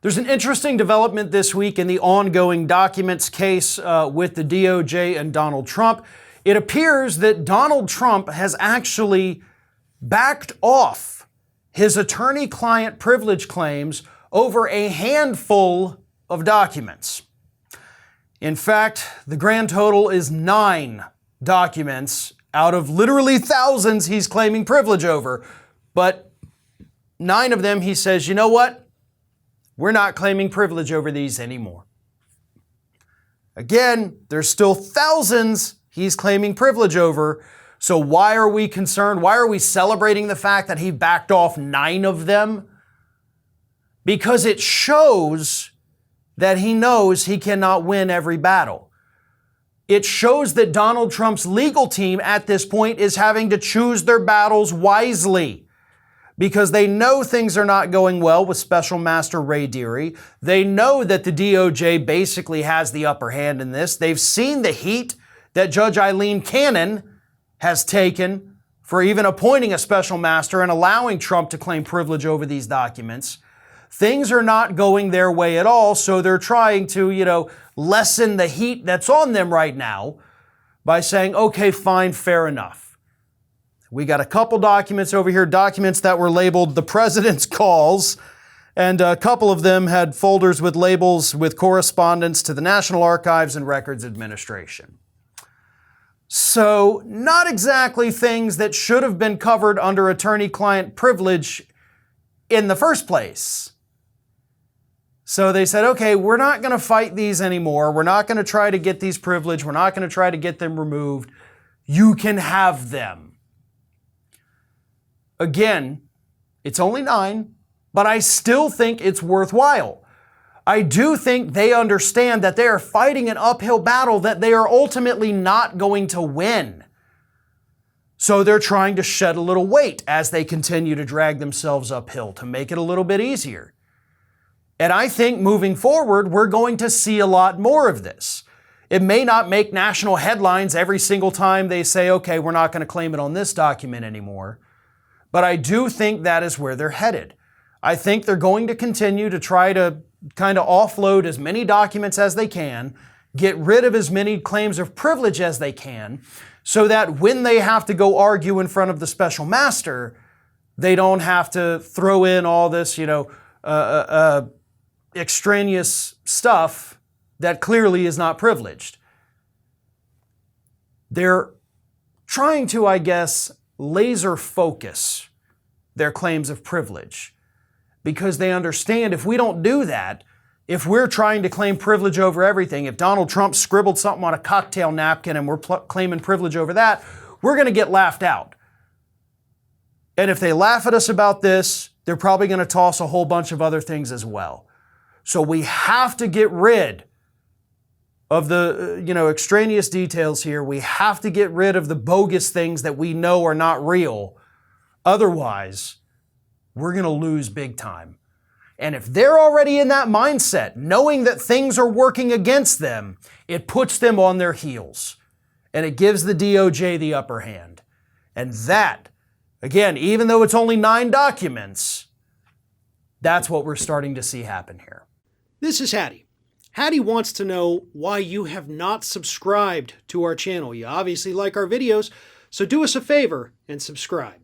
There's an interesting development this week in the ongoing documents case with the DOJ and Donald Trump. It appears that Donald Trump has actually backed off his attorney-client privilege claims over a handful of documents. In fact, the grand total is 9 documents out of literally thousands he's claiming privilege over. But 9 of them he says, you know what? We're not claiming privilege over these anymore. Again, there's still thousands he's claiming privilege over. So why are we concerned? Why are we celebrating the fact that he backed off 9 of them? Because it shows that he knows he cannot win every battle. It shows that Donald Trump's legal team at this point is having to choose their battles wisely, because they know things are not going well with Special Master Ray Dearie. They know that the DOJ basically has the upper hand in this. They've seen the heat that Judge Eileen Cannon has taken for even appointing a special master and allowing Trump to claim privilege over these documents. Things are not going their way at all, so they're trying to, lessen the heat that's on them right now by saying, okay, fine, fair enough. We got a couple documents over here, documents that were labeled the president's calls, and a couple of them had folders with labels with correspondence to the National Archives and Records Administration. So, not exactly things that should have been covered under attorney-client privilege in the first place. So they said, okay, we're not going to fight these anymore. We're not going to try to get these privileged. We're not going to try to get them removed. You can have them. Again, it's only 9, but I still think it's worthwhile. I do think they understand that they are fighting an uphill battle that they are ultimately not going to win. So they're trying to shed a little weight as they continue to drag themselves uphill to make it a little bit easier. And I think moving forward, we're going to see a lot more of this. It may not make national headlines every single time they say, okay, we're not going to claim it on this document anymore. But I do think that is where they're headed. I think they're going to continue to try to kind of offload as many documents as they can, get rid of as many claims of privilege as they can, so that when they have to go argue in front of the special master, they don't have to throw in all this, extraneous stuff that clearly is not privileged. They're trying to, I guess, laser focus their claims of privilege, because they understand if we don't do that, if we're trying to claim privilege over everything, if Donald Trump scribbled something on a cocktail napkin and we're claiming privilege over that, we're going to get laughed out. And if they laugh at us about this, they're probably going to toss a whole bunch of other things as well. So we have to get rid of the, extraneous details here. We have to get rid of the bogus things that we know are not real. Otherwise, we're going to lose big time. And if they're already in that mindset, knowing that things are working against them, it puts them on their heels. And it gives the DOJ the upper hand. And that, again, even though it's only 9 documents, that's what we're starting to see happen here. This is Hattie. Hattie wants to know why you have not subscribed to our channel. You obviously like our videos, so do us a favor and subscribe.